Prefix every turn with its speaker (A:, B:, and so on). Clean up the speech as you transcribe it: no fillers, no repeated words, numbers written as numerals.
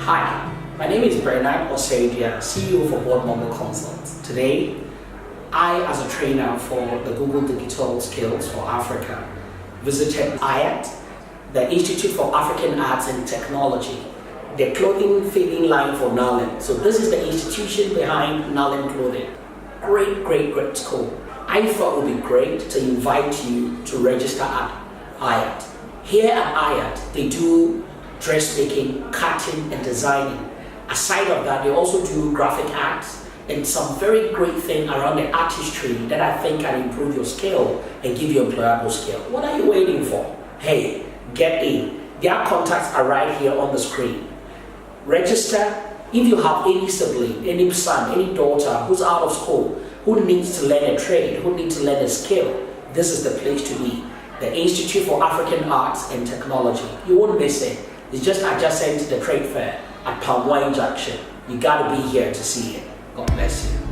A: Hi, my name is Bernard Oseidia, CEO for Board Mobile Consults. Today, I, as a trainer for the Google Digital Skills for Africa, visited Iaat, the Institute for African Arts and Technology, the clothing fitting line for Nallem. So this is the institution behind Nallem Clothing. Great school. I thought it would be great to invite you to register at Iaat. Here at Iaat, they do dressmaking, cutting, and designing. Aside of that, they also do graphic arts and some very great thing around the artistry that I think can improve your skill and give you employable skill. What are you waiting for? Hey, get in. Their contacts are right here on the screen. Register. If you have any sibling, any son, any daughter who's out of school, who needs to learn a trade, who needs to learn a skill, this is the place to be. The Institute for African Arts and Technology. You won't miss it. It's just adjacent to the trade fair at Palm Wine Junction. You gotta be here to see it. God bless you.